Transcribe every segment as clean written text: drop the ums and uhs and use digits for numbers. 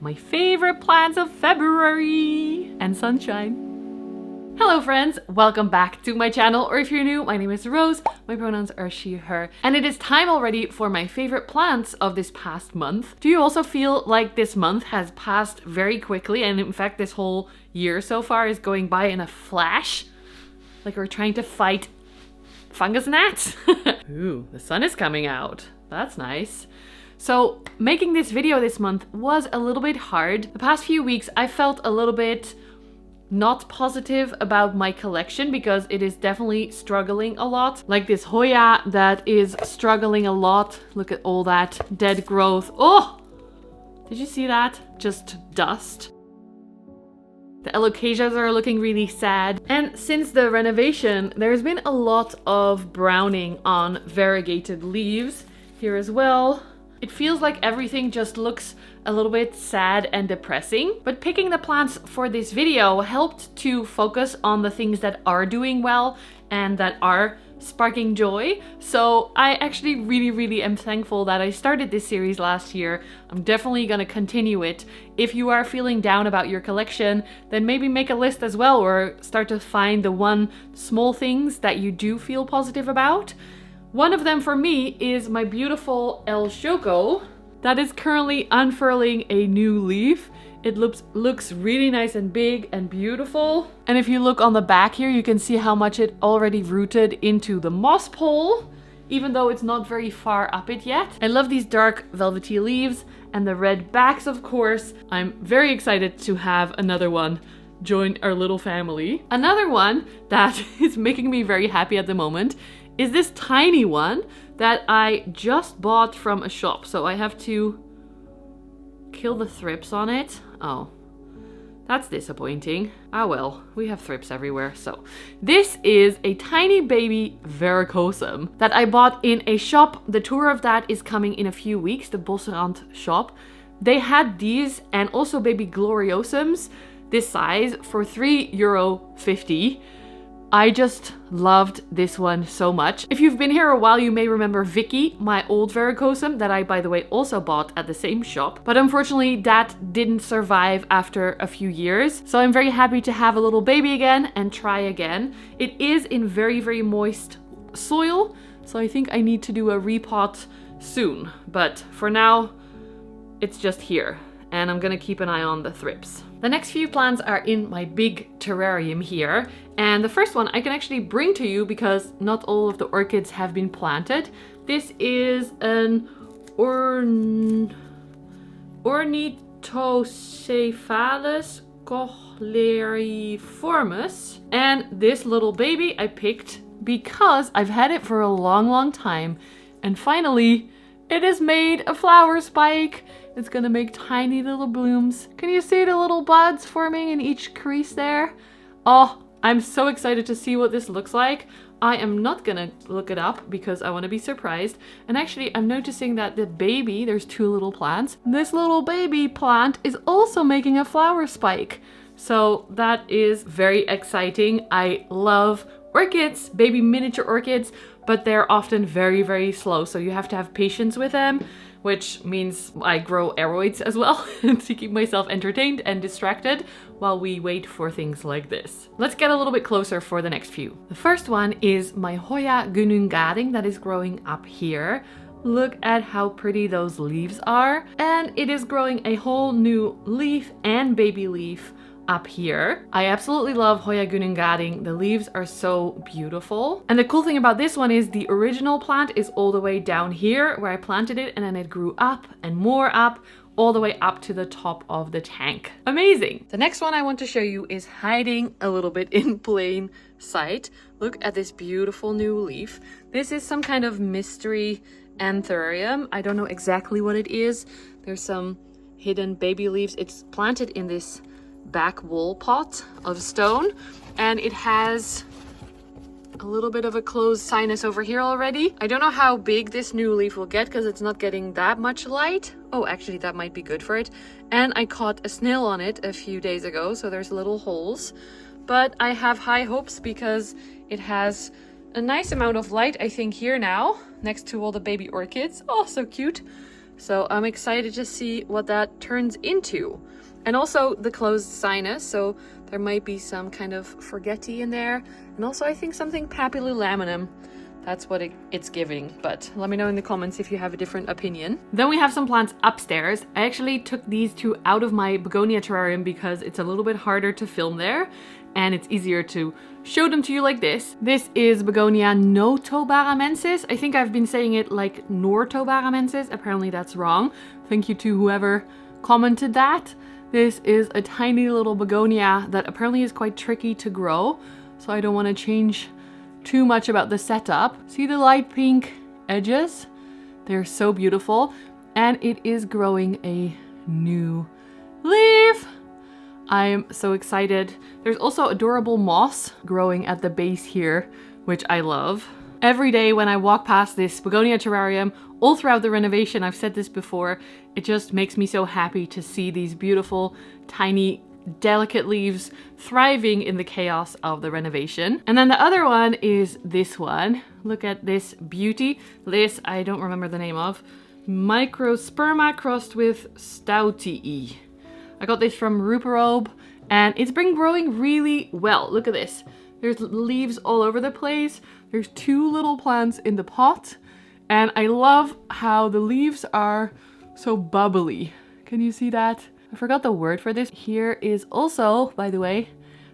my favorite plants of February and sunshine. Hello friends, welcome back to my channel, or if you're new, my name is Roos, my pronouns are she, her, and it is time already for my favorite plants of this past month. Do you also feel like this month has passed very quickly, and in fact this whole year so far is going by in a flash? Like we're trying to fight fungus gnats? Ooh, the sun is coming out. That's nice. So making this video this month was a little bit hard. The past few weeks I felt a little bit not positive about my collection because it is definitely struggling a lot. Like this Hoya that is struggling a lot. Look at all that dead growth. Oh! Did you see that? Just dust. The alocasias are looking really sad. And since the renovation, there's been a lot of browning on variegated leaves here as well. It feels like everything just looks a little bit sad and depressing. But picking the plants for this video helped to focus on the things that are doing well and that are sparking joy. So I actually really am thankful that I started this series last year. I'm definitely gonna continue it. If you are feeling down about your collection, then maybe make a list as well, or start to find the one small things that you do feel positive about. One of them for me is my beautiful El Choco that is currently unfurling a new leaf. It looks really nice and big and beautiful. And if you look on the back here, you can see how much it already rooted into the moss pole, even though it's not very far up it yet. I love these dark velvety leaves and the red backs, of course. I'm very excited to have another one join our little family. Another one that is making me very happy at the moment is this tiny one that I just bought from a shop. So I have to kill the thrips on it. Oh, that's disappointing. Ah well, we have thrips everywhere. So this is a tiny baby verrucosum that I bought in a shop. The tour of that is coming in a few weeks, the Bosrand shop. They had these and also baby gloriosums this size for €3.50. I just loved this one so much. If you've been here a while, you may remember Vicky, my old verrucosum that I, by the way, also bought at the same shop. But unfortunately, that didn't survive after a few years. So I'm very happy to have a little baby again and try again. It is in very moist soil, so I think I need to do a repot soon. But for now, it's just here. And I'm gonna keep an eye on the thrips. The next few plants are in my big terrarium here. And the first one I can actually bring to you because not all of the orchids have been planted. This is an Ornithocephalus cochleariformis. And this little baby I picked because I've had it for a long time. And finally, it has made a flower spike. It's gonna make tiny little blooms. Can you see the little buds forming in each crease there? Oh, I'm so excited to see what this looks like. I am not gonna look it up because I wanna be surprised. And actually, I'm noticing that the baby, there's two little plants. This little baby plant is also making a flower spike. So that is very exciting. I love orchids, baby miniature orchids, but they're often very slow. So you have to have patience with them, which means I grow aroids as well to keep myself entertained and distracted while we wait for things like this. Let's get a little bit closer for the next few. The first one is my Hoya Gunung gading that is growing up here. Look at how pretty those leaves are. And it is growing a whole new leaf and baby leaf up here. I absolutely love Hoya Gunung gading. The leaves are so beautiful. And the cool thing about this one is the original plant is all the way down here where I planted it, and then it grew up and more up all the way up to the top of the tank. Amazing. The next one I want to show you is hiding a little bit in plain sight. Look at this beautiful new leaf. This is some kind of mystery Anthurium. I don't know exactly what it is. There's some hidden baby leaves. It's planted in this back wall pot of stone, and it has a little bit of a closed sinus over here already. I don't know how big this new leaf will get because it's not getting that much light. Oh, actually that might be good for it. And I caught a snail on it a few days ago, so there's little holes. But I have high hopes because it has a nice amount of light, I think, here now, next to all the baby orchids. Oh, so cute. So I'm excited to see what that turns into. And also the closed sinus, so there might be some kind of forgetti in there. And also I think something papillilaminum. That's what it's giving, but let me know in the comments if you have a different opinion. Then we have some plants upstairs. I actually took these two out of my begonia terrarium because it's a little bit harder to film there and it's easier to show them to you like this. This is Begonia notobaramensis. I think I've been saying it like nortobaramensis. Apparently that's wrong. Thank you to whoever commented that. This is a tiny little begonia that apparently is quite tricky to grow, so I don't want to change too much about the setup. See the light pink edges? They're so beautiful, and it is growing a new leaf. I'm so excited. There's also adorable moss growing at the base here, which I love. Every day when I walk past this begonia terrarium, all throughout the renovation, I've said this before, it just makes me so happy to see these beautiful, tiny, delicate leaves thriving in the chaos of the renovation. And then the other one is this one. Look at this beauty. This, I don't remember the name of. Microsperma crossed with stoutii. I got this from rubrijuvinile and it's been growing really well. Look at this. There's leaves all over the place. There's two little plants in the pot. And I love how the leaves are so bubbly. Can you see that? I forgot the word for this. Here is also, by the way,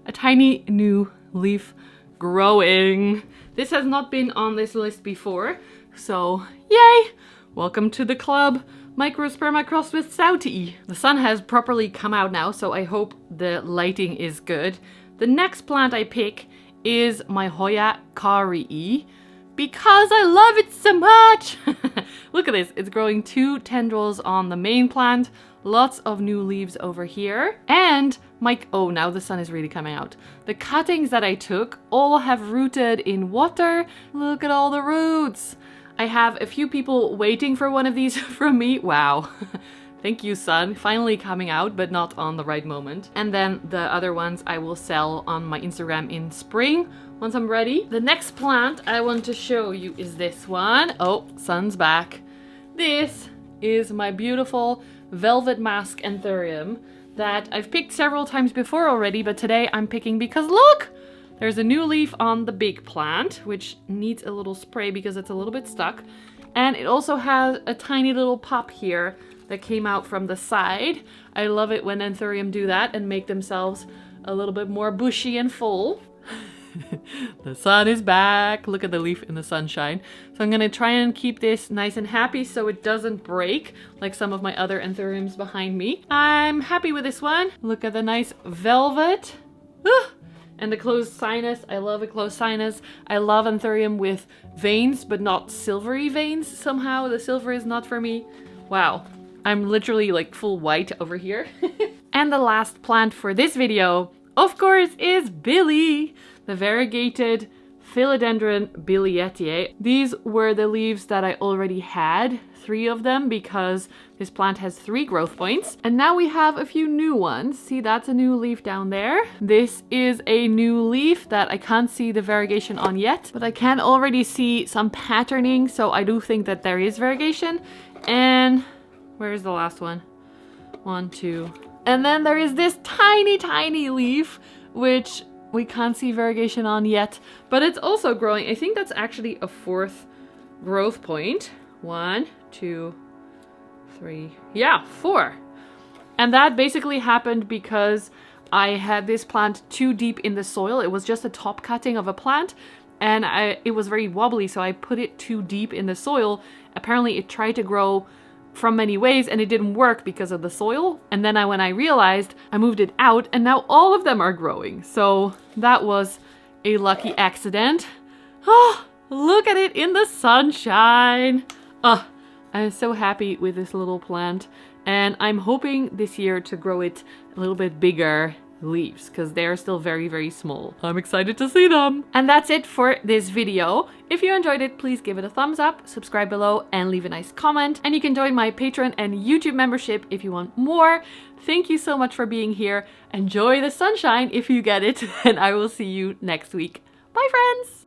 a tiny new leaf growing. This has not been on this list before, so yay! Welcome to the club. Microsperma crossed with stoutii. The sun has properly come out now, so I hope the lighting is good. The next plant I pick is my Hoya Carré because I love it so much. Look at this. It's growing two tendrils on the main plant. Lots of new leaves over here. And oh, now the sun is really coming out. The cuttings that I took all have rooted in water. Look at all the roots. I have a few people waiting for one of these from me. Wow. Thank you, sun. Finally coming out, but not on the right moment. And then the other ones I will sell on my Instagram in spring once I'm ready. The next plant I want to show you is this one. Oh, sun's back. This is my beautiful velvet mask Anthurium that I've picked several times before already, but today I'm picking because look! There's a new leaf on the big plant, which needs a little spray because it's a little bit stuck. And it also has a tiny little pop here that came out from the side. I love it when Anthurium do that and make themselves a little bit more bushy and full. The sun is back. Look at the leaf in the sunshine. So I'm gonna try and keep this nice and happy so it doesn't break like some of my other Anthuriums behind me. I'm happy with this one. Look at the nice velvet. And the closed sinus. I love a closed sinus. I love Anthurium with veins, but not silvery veins somehow. The silver is not for me. Wow. I'm literally like full white over here. And the last plant for this video, of course, is Billy, the variegated Philodendron billietiae. These were the leaves that I already had, 3 of them, because this plant has 3 growth points. And now we have a few new ones. See, that's a new leaf down there. This is a new leaf that I can't see the variegation on yet, but I can already see some patterning, so I do think that there is variegation. And where's the last one? 1, 2. And then there is this tiny, tiny leaf, which we can't see variegation on yet, but it's also growing. I think that's actually a 4th growth point. 1, 2, 3, yeah, 4. And that basically happened because I had this plant too deep in the soil. It was just a top cutting of a plant and it was very wobbly, so I put it too deep in the soil. Apparently it tried to grow from many ways and it didn't work because of the soil. And then when I realized, I moved it out and now all of them are growing. So that was a lucky accident. Oh, look at it in the sunshine. Oh, I'm so happy with this little plant and I'm hoping this year to grow it a little bit bigger leaves because they're still very, very small. I'm excited to see them. And that's it for this video. If you enjoyed it, please give it a thumbs up, subscribe below and leave a nice comment. And you can join my Patreon and YouTube membership if you want more. Thank you so much for being here. Enjoy the sunshine if you get it and I will see you next week. Bye friends!